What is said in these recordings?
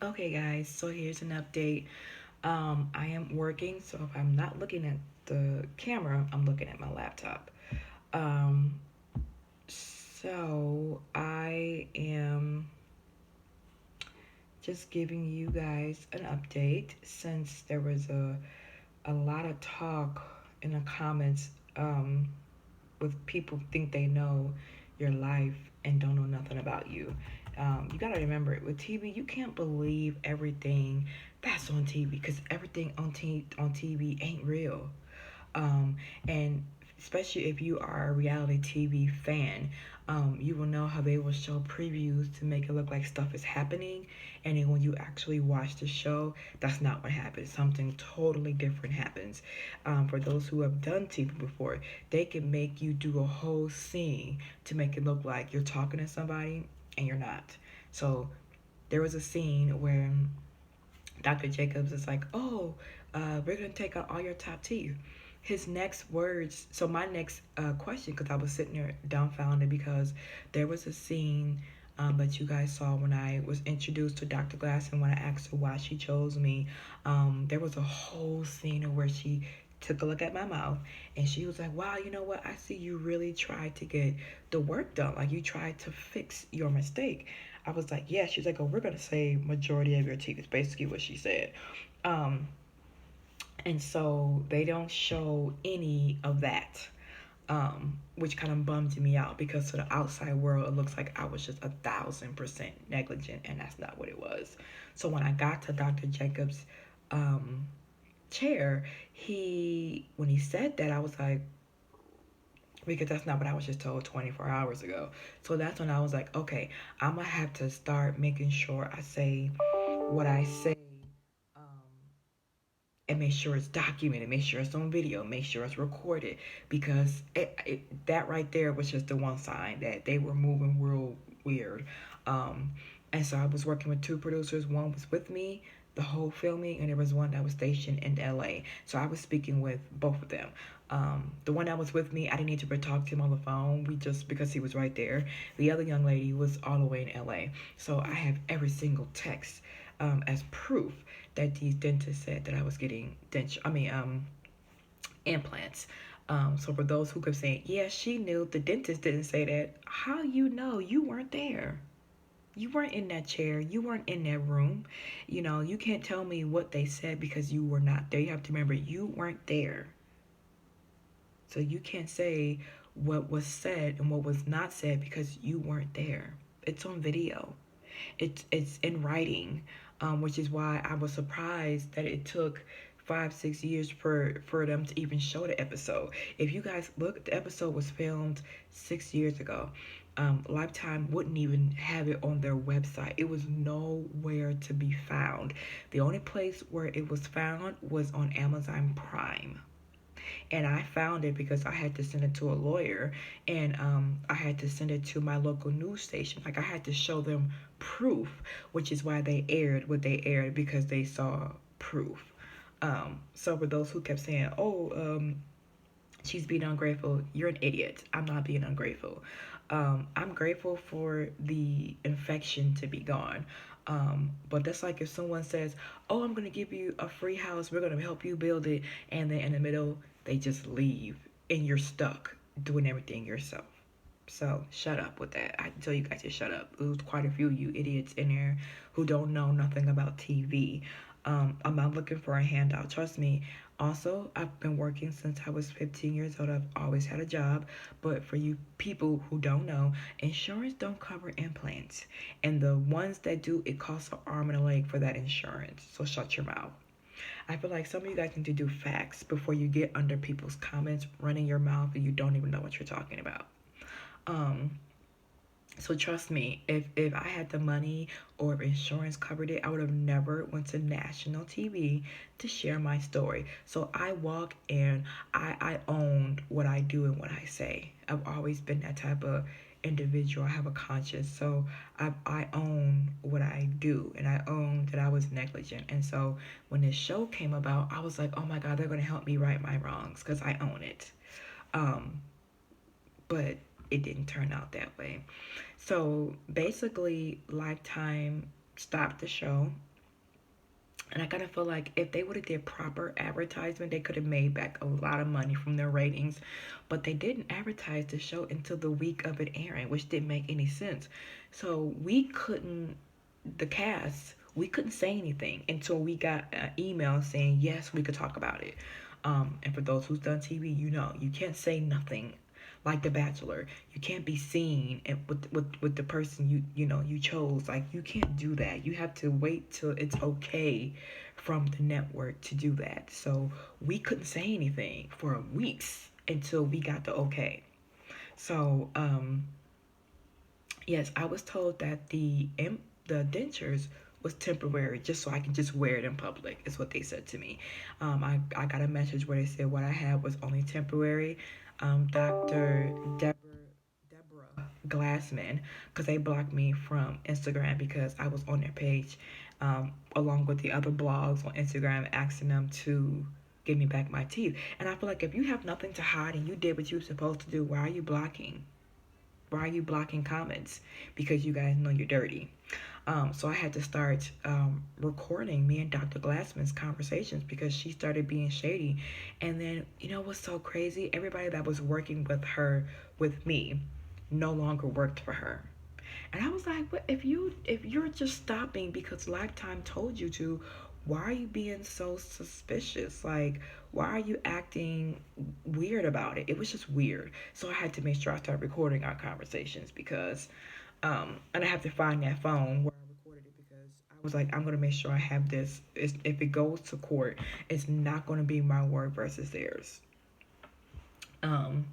Okay, guys, so here's an update. I am working, so if I'm not looking at the camera, I'm looking at my laptop. Um, so I am just giving you guys an update since there was a lot of talk in the comments with people think they know your life and don't know nothing about you. You gotta remember it with TV. You can't believe everything that's on TV because everything on TV ain't real. And especially if you are a reality TV fan, you will know how they will show previews to make it look like stuff is happening, and then when you actually watch the show, that's not what happens. Something totally different happens. For those who have done TV before, they can make you do a whole scene to make it look like you're talking to somebody and you're not. So there was a scene where Dr. Jacobs is like, "Oh, we're gonna take out all your top teeth." His next words. So my next question, because I was sitting there dumbfounded because there was a scene that you guys saw when I was introduced to Dr. Glass, and when I asked her why she chose me, there was a whole scene where she took a look at my mouth and she was like, "Wow, you know what? I see you really tried to get the work done. Like you tried to fix your mistake." I was like, "Yeah." She's like, "Oh, we're gonna save majority of your teeth." Is basically what she said. Um, and so they don't show any of that, which kind of bummed me out because to the outside world it looks like I was just 1,000% negligent, and that's not what it was. So when I got to Dr. Jacobs' um, chair, he when he said that, I was like, because that's not what I was just told 24 hours ago. So that's when I was like, okay, I'm gonna have to start making sure I say what I say, um, and make sure it's documented, make sure it's on video, make sure it's recorded, because that right there was just the one sign that they were moving real weird. Um, and so I was working with two producers. One was with me the whole filming, and there was one that was stationed in LA. So I was speaking with both of them. The one that was with me, I didn't need to talk to him on the phone. We just because he was right there. The other young lady was all the way in LA. So I have every single text as proof that these dentists said that I was getting implants. So for those who kept saying, "Yeah, she knew," the dentist didn't say that. How you know? You weren't there. You weren't in that chair. You weren't in that room. You can't tell me what they said because you were not there. You have to remember you weren't there. So you can't say what was said and what was not said because you weren't there. It's on video. It's in writing, which is why I was surprised that it took 5-6 years for them to even show the episode. If you guys look, the episode was filmed 6 years ago. Lifetime wouldn't even have it on their website. It was nowhere to be found. The only place where it was found was on Amazon Prime, and I found it because I had to send it to a lawyer, and I had to send it to my local news station. Like I had to show them proof, which is why they aired what they aired, because they saw proof. So for those who kept saying, "Oh, she's being ungrateful," you're an idiot. I'm not being ungrateful. I'm grateful for the infection to be gone. But that's like if someone says, "Oh, I'm gonna give you a free house. We're gonna help you build it," and then in the middle they just leave, and you're stuck doing everything yourself. So shut up with that. I tell you guys to shut up. There's quite a few of you idiots in there who don't know nothing about TV. I'm not looking for a handout. Trust me. Also, I've been working since I was 15 years old. I've always had a job. But for you people who don't know, insurance don't cover implants. And the ones that do, it costs an arm and a leg for that insurance. So shut your mouth. I feel like some of you guys need to do facts before you get under people's comments, running your mouth, and you don't even know what you're talking about. Um, so trust me, if I had the money or if insurance covered it, I would have never went to national TV to share my story. So I walk and I own what I do and what I say. I've always been that type of individual. I have a conscience. So I own what I do, and I own that I was negligent. And so when this show came about, I was like, oh my God, they're going to help me right my wrongs because I own it. Um, but it didn't turn out that way. So basically, Lifetime stopped the show. And I kind of feel like if they would have did proper advertisement, they could have made back a lot of money from their ratings. But they didn't advertise the show until the week of it airing, which didn't make any sense. So we couldn't, the cast, we couldn't say anything until we got an email saying yes, we could talk about it. And for those who's done TV, you know you can't say nothing like The Bachelor. You can't be seen and with the person you chose. Like you can't do that. You have to wait till it's okay from the network to do that. So we couldn't say anything for weeks until we got the okay. So yes, I was told that the dentures was temporary, just so I can just wear it in public. Is what they said to me. I got a message where they said what I had was only temporary. Dr. Deborah Glassman, because they blocked me from Instagram because I was on their page, along with the other blogs on Instagram, asking them to give me back my teeth. And I feel like if you have nothing to hide and you did what you were supposed to do, why are you blocking? Why are you blocking comments? Because you guys know you're dirty. So I had to start recording me and Dr. Glassman's conversations because she started being shady. And then, you know what's so crazy? Everybody that was working with her, with me, no longer worked for her. And I was like, what if you're just stopping because Lifetime told you to, why are you being so suspicious? Like, why are you acting weird about it? It was just weird. So I had to make sure I started recording our conversations because and I have to find that phone where I recorded it because I was like, I'm gonna make sure I have this. If it goes to court, it's not gonna be my word versus theirs. Um,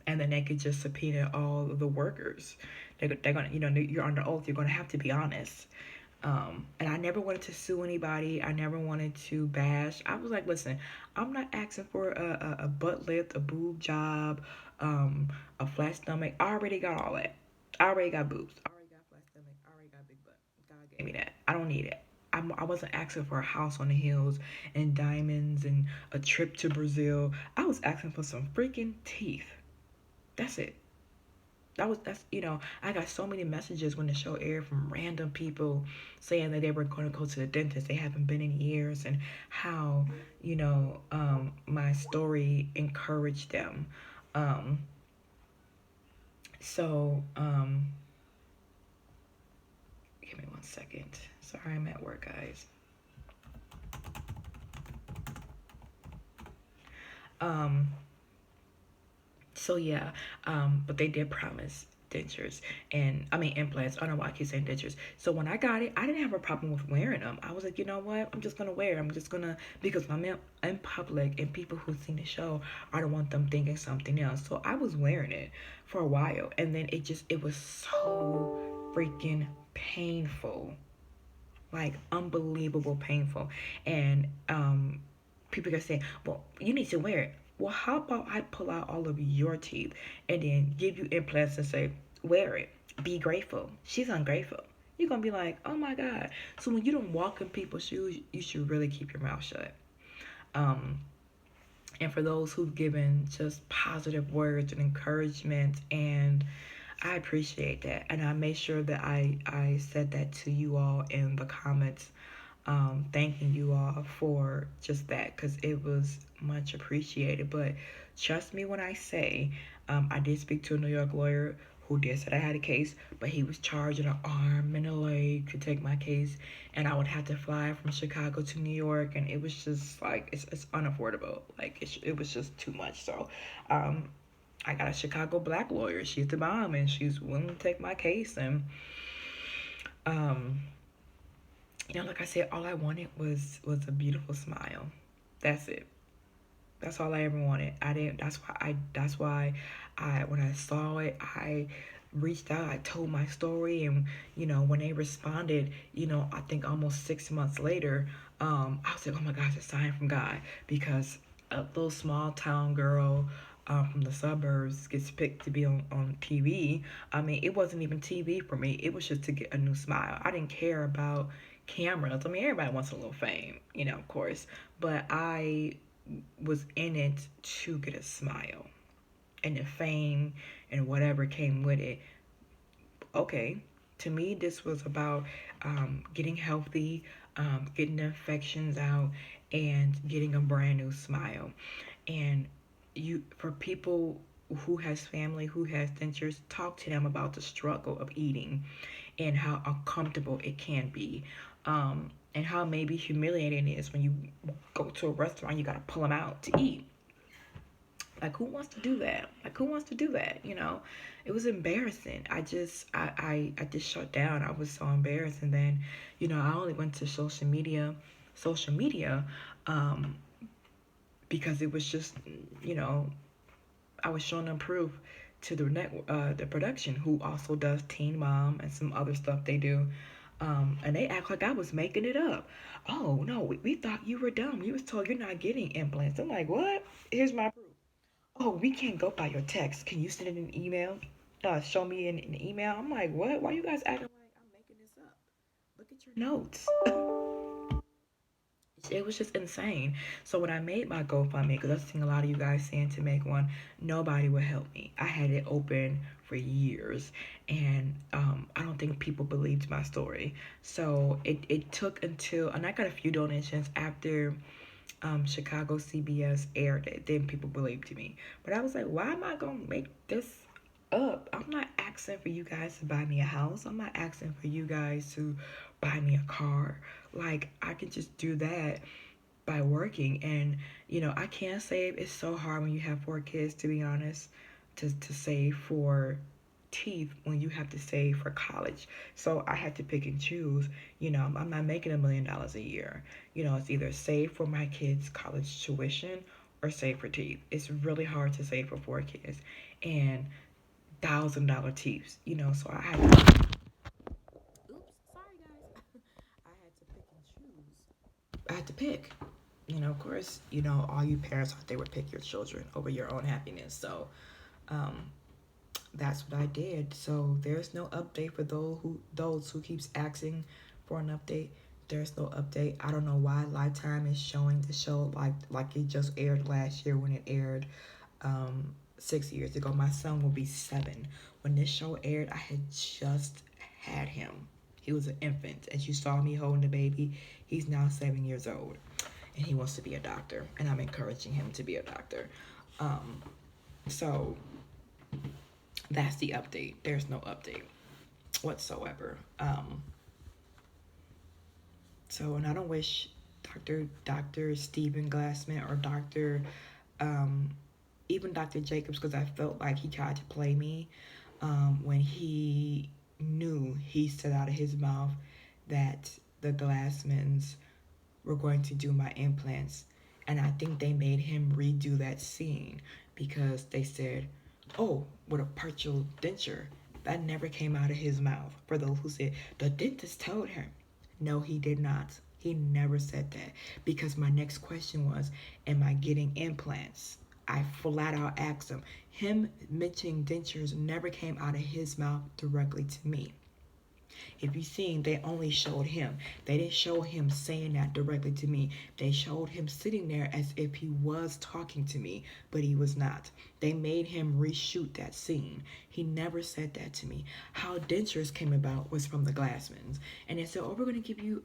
and then they could just subpoena all of the workers. They're gonna, you're under oath. You're gonna have to be honest. And I never wanted to sue anybody. I never wanted to bash. I was like, listen, I'm not asking for a butt lift, a boob job, a flat stomach. I already got all that. I already got boobs. I already got flat stomach. I already got big butt. God gave me that. I don't need it. I wasn't asking for a house on the hills and diamonds and a trip to Brazil. I was asking for some freaking teeth. That's it. I got so many messages when the show aired from random people saying that they were going to go to the dentist. They haven't been in years, and how, my story encouraged them. Um, so, give me 1 second. Sorry, I'm at work, guys. Um, So yeah, but they did promise dentures and I mean implants. I don't know why I keep saying dentures. So when I got it, I didn't have a problem with wearing them. I was like, you know what? I'm just gonna wear. I'm just gonna because I'm in public and people who seen the show, I don't want them thinking something else. So I was wearing it for a while, and then it was so freaking painful, like unbelievable painful, and people are saying, well, you need to wear it. Well, how about I pull out all of your teeth and then give you implants and say, wear it. Be grateful. She's ungrateful. You're going to be like, oh my God. So when you don't walk in people's shoes, you should really keep your mouth shut. Um, and for those who've given just positive words and encouragement, and I appreciate that. And I made sure that I said that to you all in the comments, thanking you all for just that because it was much appreciated. But trust me when I say, I did speak to a New York lawyer who did say I had a case, but he was charging an arm and a leg to take my case, and I would have to fly from Chicago to New York, and it was just like it's unaffordable. Like it was just too much. So, um, I got a Chicago black lawyer. She's the bomb, and she's willing to take my case. And um, like I said, all I wanted was a beautiful smile. That's it. That's all I ever wanted. I didn't. That's why I when I saw it, I reached out. I told my story, and when they responded, I think almost 6 months later, I was like, oh my gosh, it's a sign from God because a little small town girl. From the suburbs gets picked to be on TV. I mean, it wasn't even TV for me. It was just to get a new smile. I didn't care about cameras. I mean, everybody wants a little fame, of course. But I was in it to get a smile, and the fame and whatever came with it. Okay, to me, this was about getting healthy, getting the infections out, and getting a brand new smile. And for people who has family who has dentures, talk to them about the struggle of eating and how uncomfortable it can be, and how maybe humiliating it is when you go to a restaurant, you gotta pull them out to eat. Like, who wants to do that? Like, who wants to do that? It was embarrassing. I just shut down. I was so embarrassed. And then, I only went to social media, um, because it was just, you know, I was showing them proof to the production, who also does Teen Mom and some other stuff they do. And they act like I was making it up. Oh no, we thought you were dumb. You was told you're not getting implants. I'm like, what? Here's my proof. Oh, we can't go by your text. Can you send it in an email? Show me in an email. I'm like, what? Why you guys acting like I'm making this up? Look at your notes. It was just insane. So when I made my GoFundMe, because I've seen a lot of you guys saying to make one, nobody would help me. I had it open for years, and I don't think people believed my story. So it took until, and I got a few donations after Chicago CBS aired it. Then people believed me. But I was like, why am I going to make this up? I'm not asking for you guys to buy me a house. I'm not asking for you guys to buy me a car. Like, I can just do that by working. And, I can't save. It's so hard when you have 4 kids, to be honest, to save for teeth when you have to save for college. So I had to pick and choose. I'm not making $1 million a year. It's either save for my kids' college tuition or save for teeth. It's really hard to save for 4 kids and $1,000 teeth. So I had to. Oops, sorry guys. I had to pick and choose. I had to pick. Of course, all you parents out there would pick your children over your own happiness. So, um, that's what I did. So there's no update for those who keeps asking for an update. There's no update. I don't know why Lifetime is showing the show like it just aired last year when it aired 6 years ago. My son will be 7. When this show aired, I had just had him. He was an infant. As you saw me holding the baby, he's now 7 years old. And he wants to be a doctor. And I'm encouraging him to be a doctor. So that's the update. There's no update whatsoever. And I don't wish Dr. Stephen Glassman or even Dr. Jacobs, because I felt like he tried to play me when he knew, he said out of his mouth that the Glassmans were going to do my implants. And I think they made him redo that scene because they said, oh, with a partial denture. That never came out of his mouth. For those who said, the dentist told him. No, he did not. He never said that. Because my next question was, am I getting implants? I flat out asked him. Him mentioning dentures never came out of his mouth directly to me. If you seen, they only showed him. They didn't show him saying that directly to me. They showed him sitting there as if he was talking to me, but he was not. They made him reshoot that scene. He never said that to me. How dentures came about was from the Glassmans. And they said, oh, we're going to give you,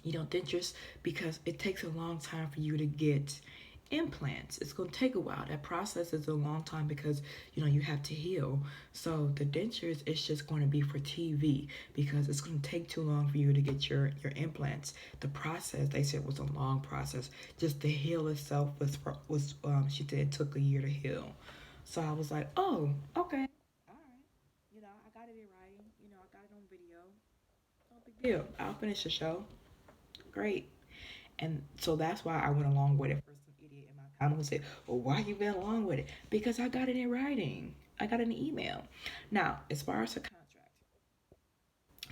dentures because it takes a long time for you to get implants. It's going to take a while. That process is a long time because you have to heal. So the dentures is just going to be for TV because it's going to take too long for you to get your implants. The process, they said, was a long process. Just the heal itself was she said it took a year to heal. So I was like, oh, okay, all right. I got it in writing. I got it on video. No big deal. I'll finish the show. Great. And so that's why I went along with it. For some idiot in my comment said, well, why you went along with it? Because I got it in writing. I got an email. Now, as far as the contract,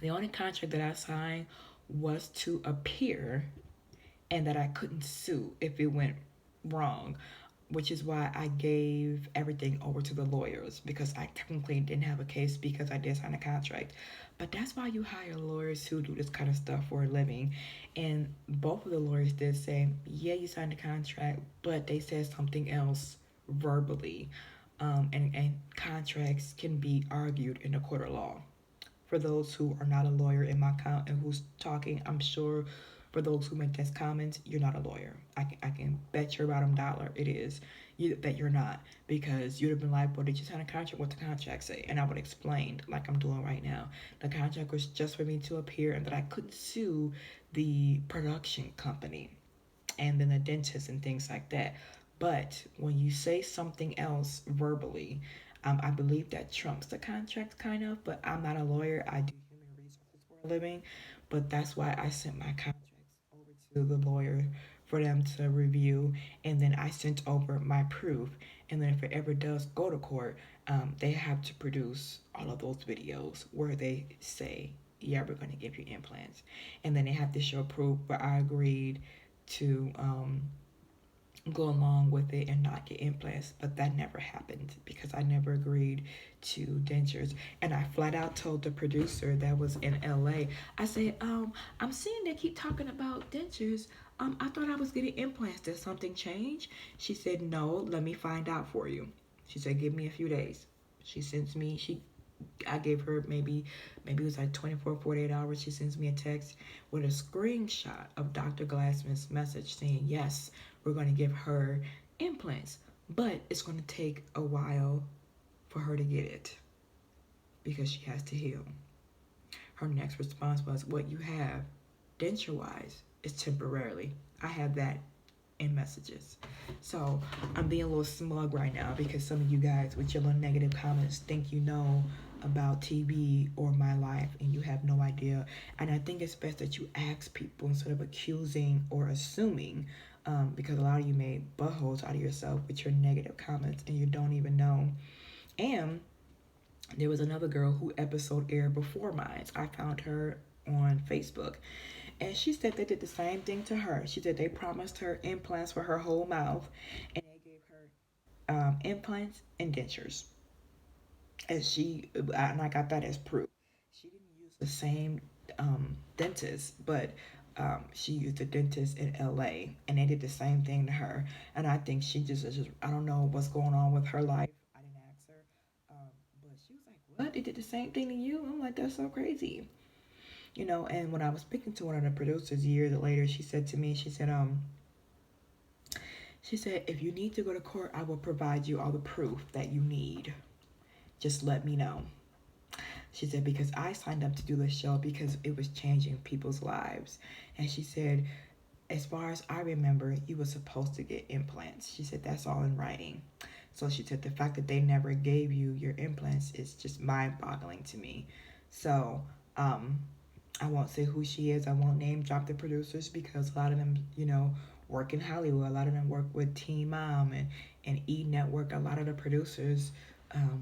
the only contract that I signed was to appear and that I couldn't sue if it went wrong, which is why I gave everything over to the lawyers because I technically didn't have a case because I did sign a contract. But that's why you hire lawyers who do this kind of stuff for a living. And both of the lawyers did say, yeah, you signed a contract, but they said something else verbally. And contracts can be argued in a court of law For those who are not a lawyer in my account and who's talking, I'm sure for those who make this comment, you're not a lawyer. I can bet your bottom dollar it is that you're not, because you'd have been like, well, did you sign a contract? What the contract say? And I would explain, like I'm doing right now. The contract was just for me to appear and that I couldn't sue the production company and then the dentist and things like that. But when you say something else verbally, I believe that trumps the contract kind of. But I'm not a lawyer. I do human resources for a living. But that's why I sent my contracts over to the lawyer for them to review. And then I sent over my proof. And then if it ever does go to court, they have to produce all of those videos where they say, yeah, we're going to give you implants. And then they have to show proof where I agreed to go along with it and not get implants, but that never happened because I never agreed to dentures. And I flat out told the producer that was in LA, I said, I'm seeing they keep talking about dentures. I thought I was getting implants. Did something change? She said, no, let me find out for you. She said, give me a few days. She sends me, I gave her maybe it was like 24, 48 hours. She sends me a text with a screenshot of Dr. Glassman's message saying, yes, we're going to give her implants, but it's going to take a while for her to get it because she has to heal. Her next response was, what you have, denture wise, is temporarily. I have that in messages. So I'm being a little smug right now because some of you guys with your little negative comments think you know about TV or my life and you have no idea. And I think it's best that you ask people instead of accusing or assuming, because a lot of you made buttholes out of yourself with your negative comments and you don't even know. And there was another girl who episode aired before mine. I found her on Facebook. And she said they did the same thing to her. She said they promised her implants for her whole mouth, and they gave her implants and dentures. And I got that as proof. She didn't use the same dentist, but she used a dentist in LA, and they did the same thing to her. And I think she just I don't know what's going on with her life. I didn't ask her, but she was like, "What? They did the same thing to you?" I'm like, "That's so crazy." And when I was speaking to one of the producers years later, she said to me, she said, if you need to go to court, I will provide you all the proof that you need. Just let me know. She said, because I signed up to do this show because it was changing people's lives. And she said, as far as I remember, you were supposed to get implants. She said, that's all in writing. So she said, the fact that they never gave you your implants is just mind boggling to me. So, I won't say who she is. I won't name drop the producers because a lot of them, work in Hollywood. A lot of them work with Teen Mom and E Network. A lot of the producers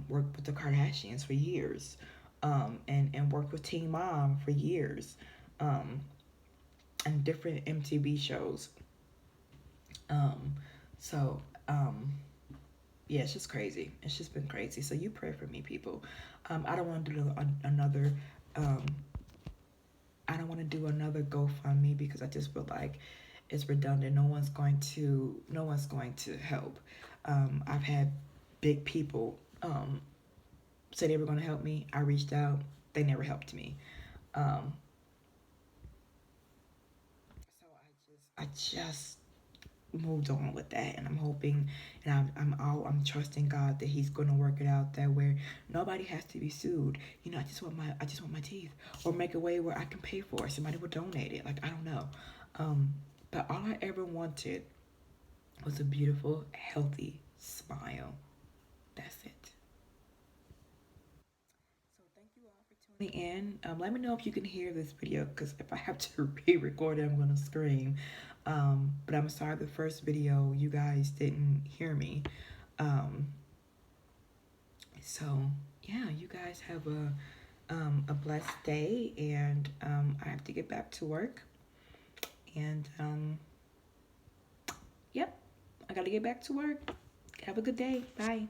worked with the Kardashians for years, and worked with Teen Mom for years, um, and different MTV shows. Um, so, yeah, it's just crazy. It's just been crazy. So you pray for me, people. I don't want to do another. Um, I don't want to do another GoFundMe because I just feel like it's redundant. No one's going to help. I've had big people say they were going to help me. I reached out. They never helped me. Um, so I just moved on with that, and I'm hoping, and I'm trusting God that He's going to work it out that way nobody has to be sued. I just want my teeth, or make a way where I can pay for it. Somebody will donate it. Like, I don't know. But all I ever wanted was a beautiful, healthy smile. That's it. So thank you all for tuning in. Let me know if you can hear this video, because if I have to re-record it, I'm gonna scream. But I'm sorry the first video you guys didn't hear me. Um, so yeah, you guys have a blessed day, and I have to get back to work. And yep, I gotta get back to work. Have a good day. Bye.